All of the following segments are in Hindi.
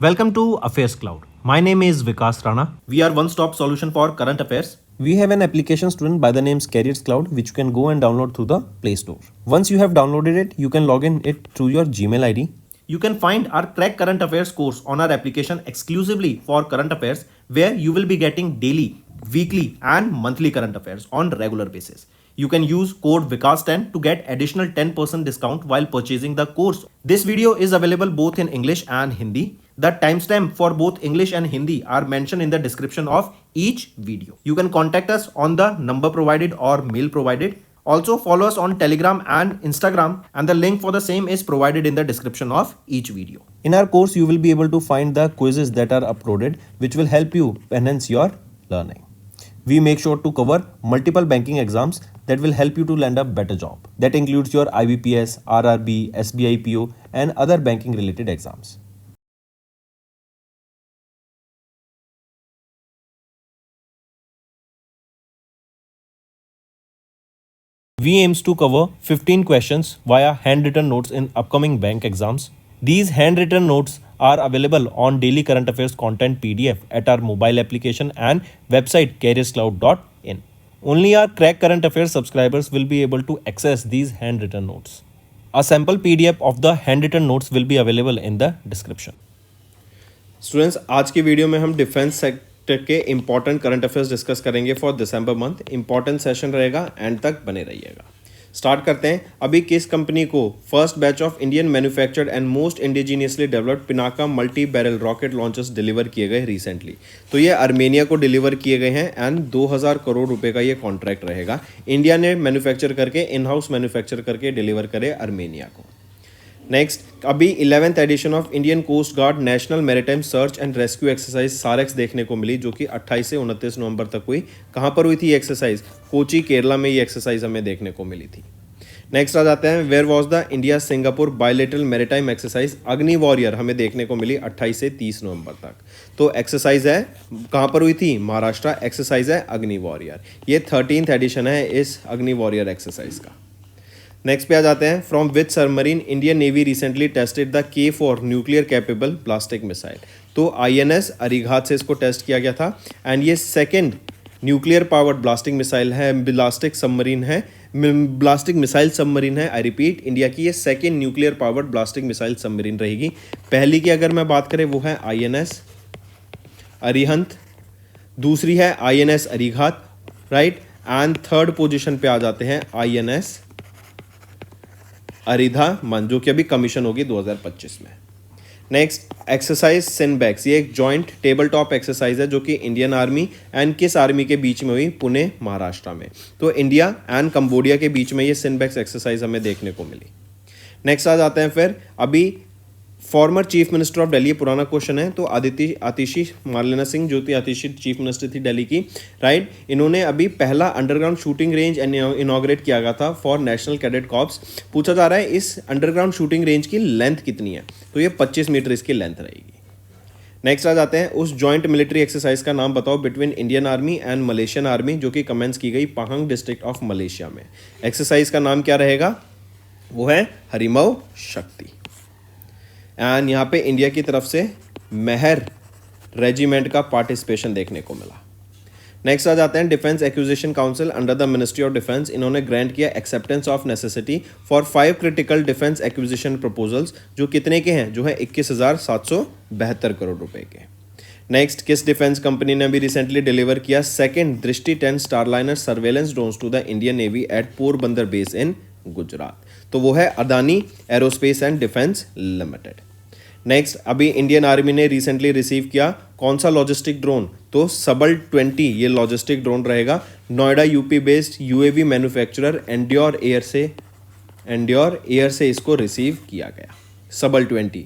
Welcome to Affairs Cloud. My name is Vikas Rana. We are one-stop solution for current affairs. We have an application student by the name Careers Cloud which you can go and download through the Play Store. Once you have downloaded it, you can log in it through your Gmail ID. You can find our Crack Current Affairs course on our application exclusively for current affairs, where you will be getting daily, weekly and monthly current affairs on regular basis. You can use code VIKAS10 to get additional 10% discount while purchasing the course. This video is available both in English and Hindi. The timestamp for both English and Hindi are mentioned in the description of each video. You can contact us on the number provided or mail provided. Also follow us on Telegram and Instagram, and the link for the same is provided in the description of each video. In our course, you will be able to find the quizzes that are uploaded which will help you enhance your learning. We make sure to cover multiple banking exams that will help you to land a better job. That includes your IBPS, RRB, SBI PO and other banking related exams. We aims to cover 15 questions via handwritten notes in upcoming bank exams. These handwritten notes are available on daily current affairs content PDF at our mobile application and website careerscloud.in. Only our Crack Current Affairs subscribers will be able to access these handwritten notes. A sample PDF of the handwritten notes will be available in the description. Students, आज की वीडियो में हम डिफेंस सेक्टर के इंपॉर्टेंट करंट अफेयर्स डिस्कस करेंगे for December month. Important session रहेगा, एंड तक बने रहिएगा. स्टार्ट करते हैं. अभी किस कंपनी को first batch of Indian manufactured and most indigenously developed Pinaka multi barrel rocket launchers deliver किए गए रिसेंटली? तो ये आर्मेनिया को डिलीवर किए गए हैं एंड 2000 करोड़ रुपए का ये कॉन्ट्रैक्ट रहेगा. इंडिया ने मैन्युफैक्चर करके, इन हाउस मैन्युफैक्चर करके डिलीवर करे आर्मेनिया को. नेक्स्ट, अभी 11th edition of Indian coast guard national maritime search and rescue exercise SAREX देखने को मिली, जो कि 28 से 29 नवंबर तक हुई. कहाँ पर हुई थी ये एक्सरसाइज? कोची, केरला में ये एक्सरसाइज हमें देखने को मिली थी. नेक्स्ट आ जाते हैं, where was the India Singapore bilateral maritime exercise Agni warrior, हमें देखने को मिली 28 से 30 नवंबर तक. तो एक्सरसाइज है, कहाँ पर हुई थी? महाराष्ट्र. एक्सरसाइज है अग्नि वॉरियर. ये 13th एडिशन है इस अग्नि वॉरियर एक्सरसाइज का. नेक्स्ट पे आ जाते हैं, from which submarine Indian navy recently tested the K4 nuclear capable ballistic missile? तो INS अरिघात से इसको टेस्ट किया गया था, एंड ये second nuclear powered ballistic missile है, ब्लास्टिक सबमरीन है, ब्लास्टिक मिसाइल सबमरीन है. आई रिपीट, इंडिया की ये second nuclear powered ballistic missile submarine रहेगी. पहली की अगर मैं बात करें वो है INS अरिहंत, दूसरी है INS Arighat, right, and third position पे आ जाते हैं INS अरिधा मन, जो कि अभी कमीशन होगी 2025 में. नेक्स्ट, एक्सरसाइज सिनबैक्स, ये एक जॉइंट टेबल टॉप एक्सरसाइज है जो कि इंडियन आर्मी एंड किस आर्मी के बीच में हुई? पुणे, महाराष्ट्र में. तो इंडिया एंड कंबोडिया के बीच में ये सिनबैक्स एक्सरसाइज हमें देखने को मिली. नेक्स्ट आ जाते हैं फिर, अभी former chief minister of Delhi, पुराना क्वेश्चन है. तो आतिशी मार्लेना सिंह, जो थी आतिशी चीफ मिनिस्टर थी दिल्ली की, राइट. इन्होंने अभी पहला अंडरग्राउंड शूटिंग रेंज इनॉग्रेट किया गया था फॉर नेशनल कैडेट कॉर्प्स. पूछा जा रहा है इस अंडरग्राउंड शूटिंग रेंज की लेंथ कितनी है? तो ये 25 मीटर इसकी लेंथ रहेगी. नेक्स्ट आ जाते हैं, उस जॉइंट मिलिट्री एक्सरसाइज का नाम बताओ between Indian army and Malaysian army, जो कि कमेंस की गई पहंग डिस्ट्रिक्ट ऑफ मलेशिया में. एक्सरसाइज का नाम क्या रहेगा? वो है हरिमव शक्ति. एंड यहाँ पे इंडिया की तरफ से मेहर रेजिमेंट का पार्टिसिपेशन देखने को मिला. नेक्स्ट आ जाते हैं, defence acquisition council under the ministry of defence, इन्होंने ग्रांट किया acceptance of necessity for 5 critical defence acquisition proposals, जो कितने के हैं? जो है 21,772 करोड़ रुपए के. नेक्स्ट, किस डिफेंस कंपनी ने भी रिसेंटली डिलीवर किया second Drishti 10 starliner surveillance drones to the Indian navy at Porbandar base in Gujarat? तो वो है Adani aerospace and defence limited. Next, अभी इंडियन आर्मी ने रिसेंटली रिसीव किया कौन सा लॉजिस्टिक ड्रोन? तो सबल 20 ये लॉजिस्टिक ड्रोन रहेगा. Noida UP based UAV manufacturer endure air से इसको रिसीव किया गया, सबल 20.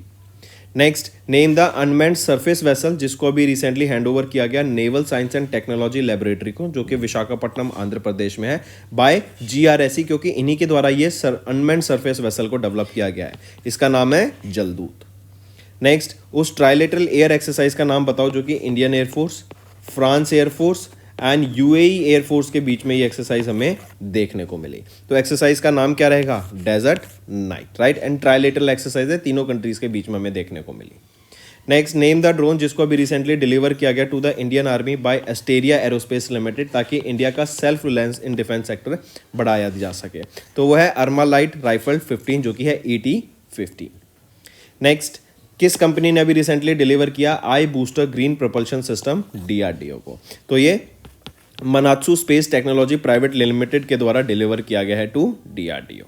Next, name the unmanned surface vessel, जिसको अभी रिसेंटली हैंडओवर किया गया naval science and technology laboratory को, जो कि विशाखापट्टनम आंध्र प्रदेश में है, बाय GRSE, क्योंकि इन्हीं के द्वारा ये अनमैन्ड सरफेस वेसल को डेवलप किया गया है. इसका नाम है जलदूत. नेक्स्ट, उस ट्राइलेटरल एयर एक्सरसाइज का नाम बताओ जो कि Indian air force, France air force and UAE air force के बीच में ये एक्सरसाइज हमें देखने को मिली. तो एक्सरसाइज का नाम क्या रहेगा? Desert knight, right. And trilateral exercise है, तीनों कंट्रीज के बीच में हमें देखने को मिली. नेक्स्ट, नेम द ड्रोन जिसको अभी रिसेंटली डिलीवर किया गया to the Indian army by Asteria aerospace limited, ताकि इंडिया का self reliance in defence sector बढ़ाया जा सके। तो वो है अर्मालाइट राइफल 15 जो कि है ET-50। नेक्स्ट, किस कंपनी ने अभी रिसेंटली डिलीवर किया I booster green propulsion system DRDO को? तो ये मनात्सु स्पेस टेक्नोलॉजी प्राइवेट लिमिटेड के द्वारा डिलीवर किया गया है टू DRDO।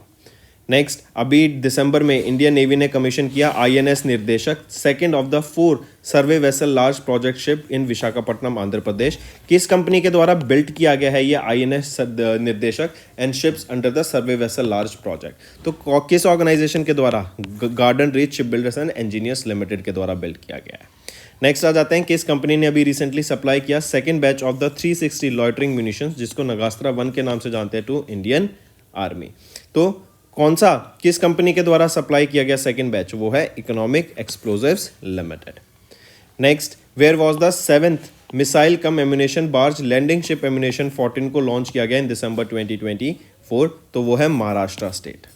नेक्स्ट, अभी दिसंबर में इंडियन नेवी ने कमीशन किया INS Nirdeshak, second of the 4 survey vessel large project ship in Visakhapatnam Andhra Pradesh. किस कंपनी के द्वारा बिल्ट किया गया है ये INS निर्देशक and ships under the survey vessel large project? तो किस ऑर्गेनाइजेशन के द्वारा? Garden reach ship builders and engineers limited के द्वारा बिल्ट किया गया है। नेक्स्ट आ जाते हैं, किस कंपनी ने अभी रिसेंटली सप्लाई किया second batch of the 360 loitering munitions जिसको नगास्त्रा 1 के नाम से जानते हैं टू इंडियन आर्मी? तो कौन सा, किस कंपनी के द्वारा सप्लाई किया गया सेकंड बैच? वो है economic explosives limited. Next, where was the 7th missile cum ammunition barge landing ship ammunition 14 को लॉन्च किया गया इन दिसंबर 2024? तो वो है महाराष्ट्र स्टेट।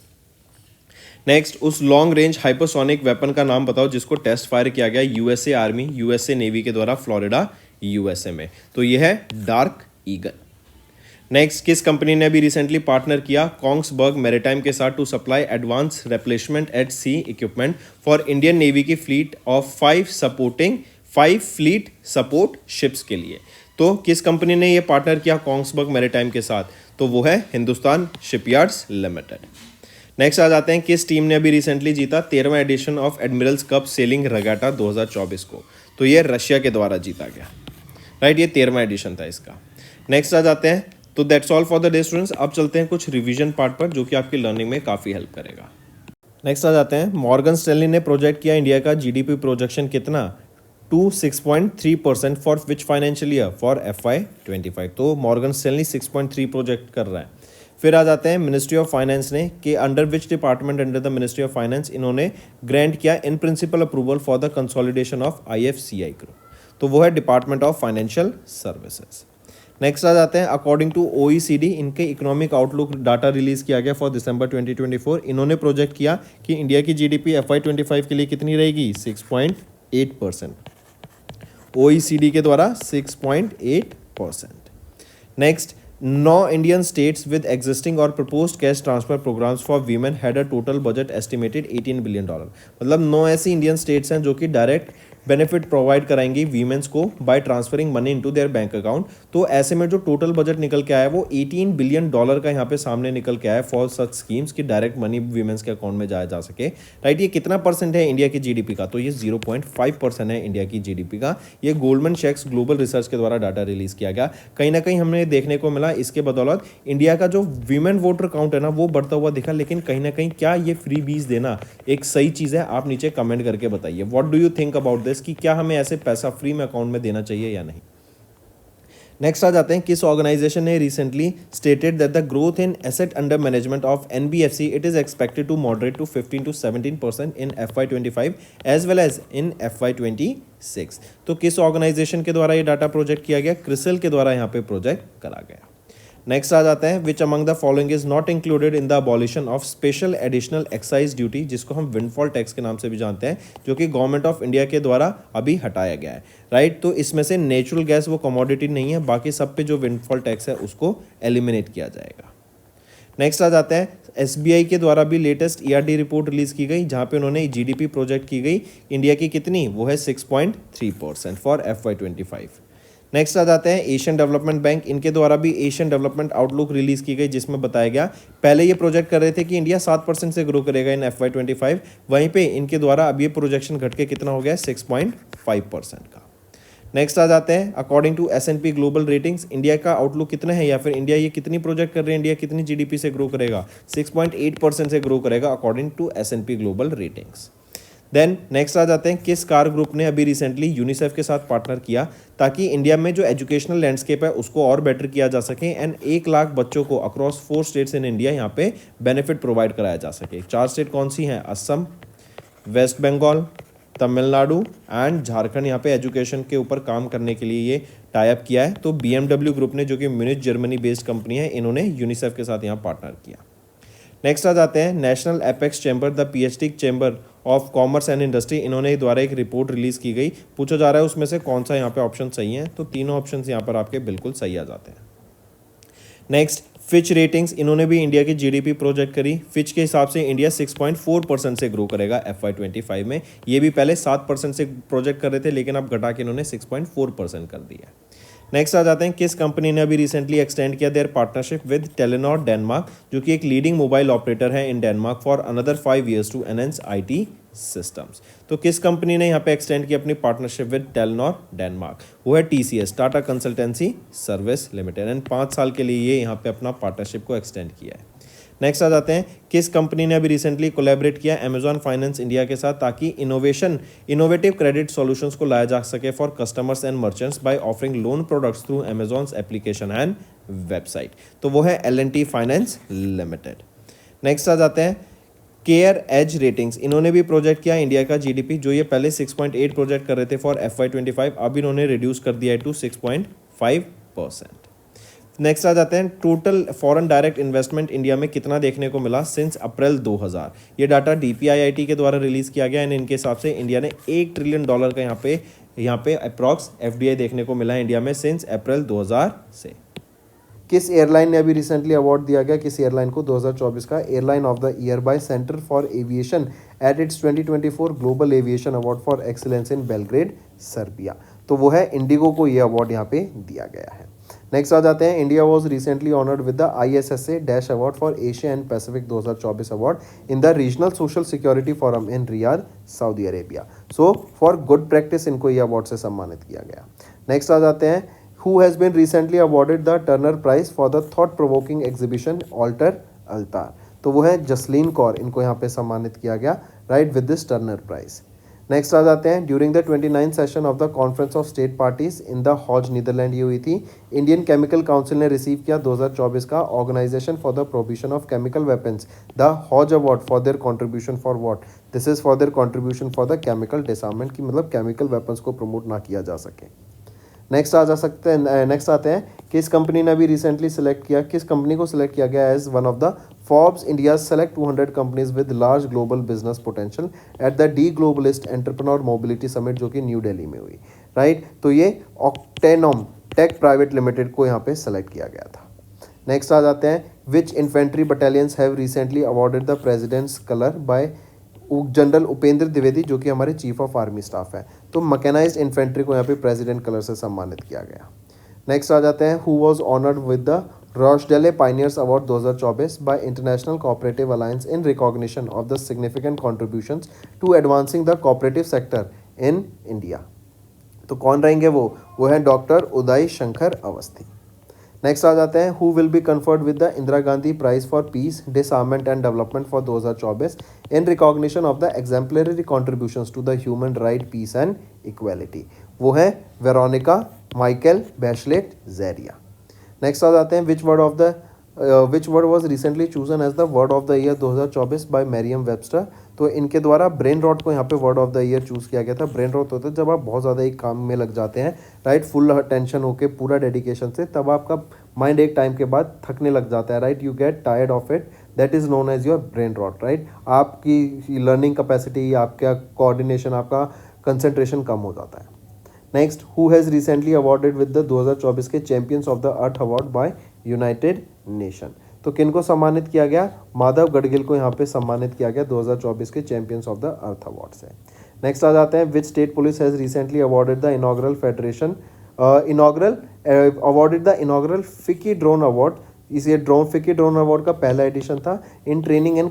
नेक्स्ट, उस लॉन्ग रेंज हाइपरसोनिक वेपन का नाम बताओ जिसको टेस्ट फायर किया गया USA आर्मी USA नेवी के द्वारा फ्लोरिडा USA में? तो ये है डार्क ईगल। नेक्स्ट, किस कंपनी ने अभी रिसेंटली पार्टनर किया कोंग्सबर्ग मैरीटाइम के साथ to supply advance replacement at sea equipment for Indian navy की fleet of 5 fleet support ships के लिए? तो किस कंपनी ने ये पार्टनर किया कोंग्सबर्ग मैरीटाइम के साथ? तो वो है हिंदुस्तान शिपयार्ड्स लिमिटेड। नेक्स्ट आ जाते हैं, किस टीम ने अभी रिसेंटली जीता 13वां edition of admirals cup sailing regatta 2024 को? तो ये रशिया के द्वारा जीता गया, राइट, ये 13वां एडिशन था इसका। नेक्स्ट आ जाते हैं, तो that's all for the day students. अब चलते हैं कुछ रिवीजन पार्ट पर जो कि आपकी लर्निंग में काफ़ी हेल्प करेगा। नेक्स्ट आ जाते हैं, मॉर्गन स्टैनली ने प्रोजेक्ट किया इंडिया का GDP प्रोजेक्शन कितना? 6.3% for which financial year? For FY25। तो मॉर्गन स्टैनली 6.3 प्रोजेक्ट कर रहा है। फिर आ जाते हैं, मिनिस्ट्री ऑफ फाइनेंस ने कि under which department under the ministry of finance इन्होंने ग्रांट किया in principle approval for the consolidation of IFCI group? तो वो है department of financial services. Next आ जाते हैं, अकॉर्डिंग टू OECD इनके इकोनॉमिक आउटलुक डाटा रिलीज किया गया फॉर दिसंबर 2024। इन्होंने प्रोजेक्ट किया कि इंडिया की GDP FY25 के लिए कितनी रहेगी? 6.8%। OECD के द्वारा 6.8%। Next, 9 Indian states with existing और proposed cash transfer programs for women had a total budget estimated $18 billion. मतलब 9 ऐसी इंडियन स्टेट्स हैं जो कि डायरेक्ट बेनिफिट प्रोवाइड कराएंगी वीमेंस को by transferring money into their bank account. तो ऐसे में जो टोटल बजट निकल के आया वो $18 बिलियन का यहाँ पे सामने निकल के आया फॉर सच स्कीम्स कि डायरेक्ट मनी वीमेंस के अकाउंट में जाया जा सके, राइट। ये कितना परसेंट है इंडिया की GDP का? तो ये 0.5% है इंडिया की GDP का। ये गोल्डमैन सैक्स ग्लोबल रिसर्च के द्वारा डाटा रिलीज किया गया। कहीं ना कहीं हमने देखने को मिला इसके बदौलत इंडिया का जो वीमेन वोटर काउंट है ना वो बढ़ता हुआ दिखा। लेकिन कहीं ना कहीं क्या ये फ्री बीज देना एक सही चीज़ है? आप नीचे कमेंट करके बताइए what do you think about this, कि क्या हमें ऐसे पैसा फ्री में अकाउंट में देना चाहिए या नहीं। नेक्स्ट आ जाते हैं, किस ऑर्गेनाइजेशन ने recently stated that the growth in asset under management of NBFC it is expected to moderate to 15 to 17% in FY25 as well as in FY26। तो किस ऑर्गेनाइजेशन के द्वारा ये डाटा प्रोजेक्ट किया गया? क्रिसिल के द्वारा यहाँ पे प्रोजेक्ट करा गया। नेक्स्ट आ जाता है, विच among the following is not included in the abolition of special additional excise duty, जिसको हम विंडफॉल टैक्स के नाम से भी जानते हैं, जो कि गवर्नमेंट ऑफ इंडिया के द्वारा अभी हटाया गया है, राइट। तो इसमें से नेचुरल गैस वो कमोडिटी नहीं है, बाकी सब पे जो विंडफॉल टैक्स है उसको एलिमिनेट किया जाएगा। नेक्स्ट आ जाता है, SBI के द्वारा भी लेटेस्ट ERD रिपोर्ट रिलीज की गई जहाँ पे उन्होंने GDP प्रोजेक्ट की गई इंडिया की कितनी? वो है 6.3% फॉर FY25। नेक्स्ट आ जाते हैं, एशियन डेवलपमेंट बैंक, इनके द्वारा भी एशियन डेवलपमेंट आउटलुक रिलीज की गई जिसमें बताया गया, पहले ये प्रोजेक्ट कर रहे थे कि इंडिया 7% से ग्रो करेगा इन FY25, वहीं पे इनके द्वारा अब ये प्रोजेक्शन घट के कितना हो गया? 6.5% का। नेक्स्ट आ जाते हैं, according to S&P global ratings India का आउटलुक कितना है, या फिर इंडिया ये कितनी प्रोजेक्ट कर रहे हैं, इंडिया कितनी GDP से ग्रो करेगा? 6.8% से ग्रो करेगा according to S&P global ratings. Then next आ जाते हैं, किस कार ग्रुप ने अभी रिसेंटली यूनिसेफ के साथ पार्टनर किया ताकि इंडिया में जो एजुकेशनल लैंडस्केप है उसको और बेटर किया जा सके एंड 1 लाख बच्चों को अक्रॉस 4 स्टेट्स इन इंडिया यहाँ पे बेनिफिट प्रोवाइड कराया जा सके। 4 स्टेट कौन सी हैं? Assam, west Bengal, Tamil Nadu and Jharkhand. यहाँ पे एजुकेशन के ऊपर काम करने के लिए ये टाई अप किया है। तो BMW ग्रुप ने, जो कि म्यूनिच जर्मनी बेस्ड कंपनी है, इन्होंने यूनिसेफ के साथ यहाँ पार्टनर किया। नेक्स्ट आ जाते हैं, national apex chamber the PhD chamber of commerce and industry, इन्होंने द्वारा एक रिपोर्ट रिलीज़ की गई। पूछा जा रहा है उसमें से कौन सा यहाँ पे ऑप्शन सही है, तो तीनों ऑप्शन यहाँ पर आपके बिल्कुल सही आ जाते हैं। नेक्स्ट, फिच रेटिंग्स, इन्होंने भी इंडिया की जीडीपी प्रोजेक्ट करी। फिच के हिसाब से इंडिया 6.4% से ग्रो करेगा FY25 में। ये भी पहले 7% से प्रोजेक्ट कर रहे थे, लेकिन अब घटा के इन्होंने 6.4% कर दिया। नेक्स्ट आ जाते हैं, किस कंपनी ने अभी रिसेंटली एक्सटेंड किया their partnership with Telenor Denmark, जो कि एक लीडिंग मोबाइल ऑपरेटर है in Denmark, for another 5 years to enhance IT systems. तो किस कंपनी ने यहाँ पे एक्सटेंड की अपनी पार्टनरशिप विद टेलीनॉर डेनमार्क? वो है TCS, Tata consultancy service limited, and 5 साल के लिए ये यहाँ पे अपना पार्टनरशिप को एक्सटेंड किया है। नेक्स्ट आ जाते हैं, किस कंपनी ने अभी रिसेंटली कोलैबोरेट किया अमेजॉन फाइनेंस इंडिया के साथ, ताकि इनोवेटिव क्रेडिट सॉल्यूशंस को लाया जा सके for customers and merchants by offering loan products through Amazon's application and website. तो वो है L&T फाइनेंस लिमिटेड। नेक्स्ट आ जाते हैं, केयर एज रेटिंग्स, इन्होंने भी प्रोजेक्ट किया इंडिया का जीडीपी, जो ये पहले 6.8 प्रोजेक्ट कर रहे थे फॉर FY25, अब इन्होंने रिड्यूस कर दिया है टू 6.5%। नेक्स्ट आ जाते हैं, total foreign direct investment India में कितना देखने को मिला सिंस अप्रैल 2000। ये डाटा DPIIT के द्वारा रिलीज किया गया है, इनके हिसाब से इंडिया ने $1 ट्रिलियन का यहाँ पे अप्रॉक्स FDI देखने को मिला है इंडिया में सिंस अप्रैल 2000 से। किस एयरलाइन ने अभी रिसेंटली अवार्ड दिया गया किस एयरलाइन को 2024 का airline of the year bye centre for aviation at its 2024 global aviation award for excellence in Belgrade, Serbia? तो वो है इंडिगो को ये अवार्ड यहाँ पे दिया गया है। नेक्स्ट आ जाते हैं, India was recently honoured with the ISSA dash award for Asia and Pacific 2024 award in the regional social security forum in Riyadh, Saudi Arabia. So for good practice इनको ये अवार्ड से सम्मानित किया गया। नेक्स्ट आ जाते हैं, who has been recently awarded the Turner Prize for the thought-provoking exhibition Alter Altar? तो वो है जसलीन कौर, इनको यहाँ पे सम्मानित किया गया right with this Turner prize. Next आ जाते हैं, during the 29th session of the conference of state parties in the Hague, Netherland ये हुई थी। इंडियन केमिकल काउंसिल ने रिसीव किया 2024 का organisation for the provision of chemical weapons the Hague award for their contribution for what? This is for their contribution for the chemical disarmament, की मतलब केमिकल वेपन्स को प्रमोट ना किया जा सके। नेक्स्ट आते हैं, किस कंपनी ने अभी रिसेंटली किस कंपनी को सिलेक्ट किया गया as one of the Forbes India select 200 companies with large global business potential at the D globalist entrepreneur mobility summit, जो कि न्यू दिल्ली में हुई राइट। तो ये ऑक्टेनॉम टेक प्राइवेट लिमिटेड को यहाँ पे सेलेक्ट किया गया था। नेक्स्ट आ जाते हैं, which infantry battalions have recently awarded the president's colour by general Upendra Dwivedi, जो कि हमारे चीफ ऑफ आर्मी स्टाफ है। तो मैकेनाइज्ड इन्फेंट्री को यहाँ पे प्रेसिडेंट कलर से सम्मानित किया गया। नेक्स्ट आ जाते हैं, who was honoured with the Rochdale pioneers award 2024 by international cooperative alliance in recognition of the significant contributions to advancing the cooperative sector in India. तो कौन रहेंगे वो है डॉक्टर उदय शंकर अवस्थी। नेक्स्ट आ जाते हैं, who will be conferred with the Indira Gandhi prize for peace, disarmament and development for 2024 in recognition of the exemplary contributions to the human right, piece and equality. वो है Veronica Michael Bachelet Jeria. Next आ जाते हैं, which word was recently chosen as the word of the year 2024 by Merriam Webster. तो इनके द्वारा ब्रेन रॉट को यहाँ पे word of the year choose किया गया था। ब्रेन रॉट होता है जब आप बहुत ज़्यादा एक काम में लग जाते हैं राइट, फुल अटेंशन होके पूरा डेडिकेशन से, तब आपका माइंड एक टाइम के बाद थकने लग जाता है right, you get tired of it, that is known as your brain rot right. आपकी लर्निंग कैपेसिटी, आपका कोऑर्डिनेशन, आपका कंसंट्रेशन कम हो जाता है। Next, who has recently awarded with the 2024 के champions of the earth award by United Nation. तो किनको सम्मानित किया गया? माधव गडगिल को यहाँ पे सम्मानित किया गया 2024 के champions of the earth award से। नेक्स्ट आ जाते हैं, which state police has recently awarded the inaugural फिकी ड्रोन अवार्ड। इसे फिकी ड्रोन अवार्ड का पहला एडिशन था। In training and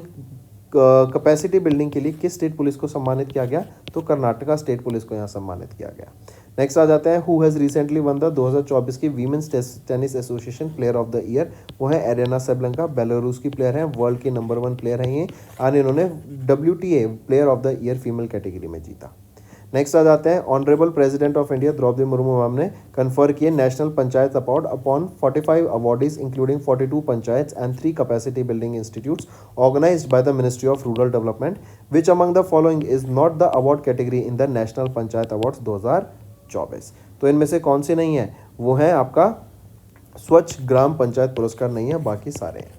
capacity building के लिए किस स्टेट पुलिस को सम्मानित किया गया? तो कर्नाटका स्टेट पुलिस को यहाँ सम्मानित किया गया। नेक्स्ट आ जाता है, who has recently won the 2024 की women's tennis association player of the year. वो है एरेना सेबलेंका, बेलारूस की प्लेयर हैं, वर्ल्ड की नंबर 1 प्लेयर हैं ये, और इन्होंने WTA player of the year female category में जीता। नेक्स्ट आ जाते हैं, honourable president of India Droupadi Murmu ma'am ने कन्फर किए national panchayat award upon 45 awardees including 42 panchayat and 3 capacity building institutes organised by the ministry of rural development, which among the following is not the award category in the national panchayat awards 2024। तो इनमें से कौन से नहीं है? वो है आपका स्वच्छ ग्राम पंचायत पुरस्कार नहीं है, बाकी सारे हैं।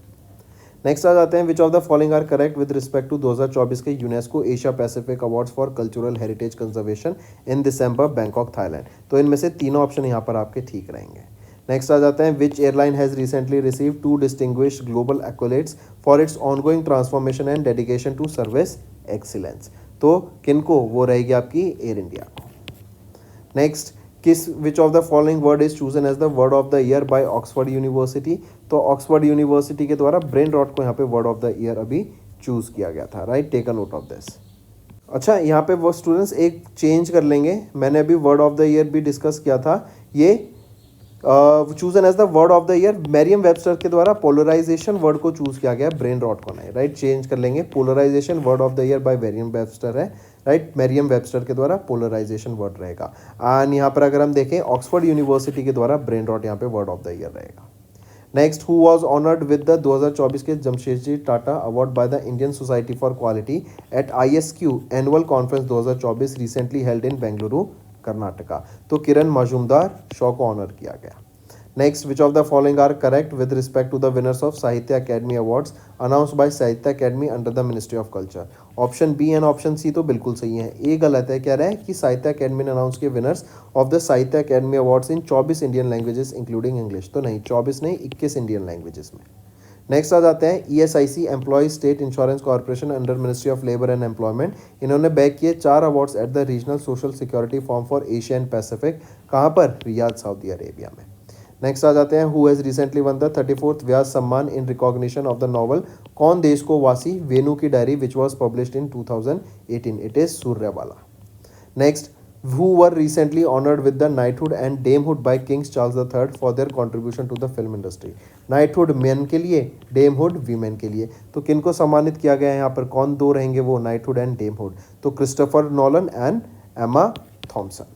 नेक्स्ट आ जाते हैं, which of the following are correct with respect to 2024 के UNESCO Asia Pacific awards for cultural heritage conservation in December, Bangkok, Thailand. तो इनमें से तीनों ऑप्शन यहाँ पर आपके ठीक रहेंगे। नेक्स्ट आ जाते हैं, which airline has recently receive 2 distinguished global accolades for its ongoing transformation and dedication to service excellence. तो किनको, वो रहेगी आपकी एयर इंडिया को। नेक्स्ट, किस which of the following word is chosen as the word of the year by Oxford university. तो ऑक्सफोर्ड यूनिवर्सिटी के द्वारा ब्रेन रॉट को यहाँ पे वर्ड ऑफ द ईयर अभी चूज किया गया था, right, take a note of this. अच्छा, यहाँ पे वो स्टूडेंट्स एक चेंज कर लेंगे, मैंने अभी वर्ड ऑफ द ईयर भी डिस्कस किया था, ये chosen as the word of the year Merriam Webster के द्वारा पोलराइजेशन वर्ड को चूज किया गया, ब्रेन रॉट को नहीं, राइट, चेंज कर लेंगे, polarisation word of the year by Merriam Webster है, राइट, मैरियम वेबस्टर के द्वारा पोलराइजेशन वर्ड रहेगा। एंड यहाँ पर अगर हम देखें ऑक्सफोर्ड यूनिवर्सिटी के द्वारा ब्रेन रॉट यहाँ पे वर्ड ऑफ द ईयर रहेगा। Next, who was honoured with the 2024 के Jamsetji Tata award by the Indian society for quality at ISQ annual conference 2024 recently held in Bengaluru, Karnataka. तो किरण मजूमदार शॉ को ऑनर किया गया। Next, which of the following are correct with respect to the winners of Sahitya Akademi awards announced by Sahitya Akademi under the ministry of culture. Option B and option C तो बिल्कुल सही है, ए गलत है। कह रहा है कि साहित्य अकेडमी ने अनाउंस किए winners of the Sahitya Akademi awards in 24 Indian languages including English. तो नहीं, 24 नहीं, 21 इंडियन लैंग्वेजेस में। नेक्स्ट आ जाते हैं, ESIC employ state insurance corporation under ministry of labour and employment, इन्होंने बैक किए 4 awards at the regional social security forum for Asia and Pacific. कहाँ पर? रियाद, सऊदी अरेबिया में। नेक्स्ट आ जाते हैं, who has recently won the 34th Vyas Samman in recognition of the novel कौन देश को वासी, वेनु की diary, which was published in 2018। It is Suryabala. Next, who were recently honored with the knighthood and damehood by King Charles III for their contribution to the film industry। knighthood men के लिए, damehood women के लिए। तो किनको सम्मानित किया गया है यहाँ पर, कौन दो रहेंगे वो, knighthood and damehood। तो क्रिस्टोफर नॉलन एंड एमा थॉमसन।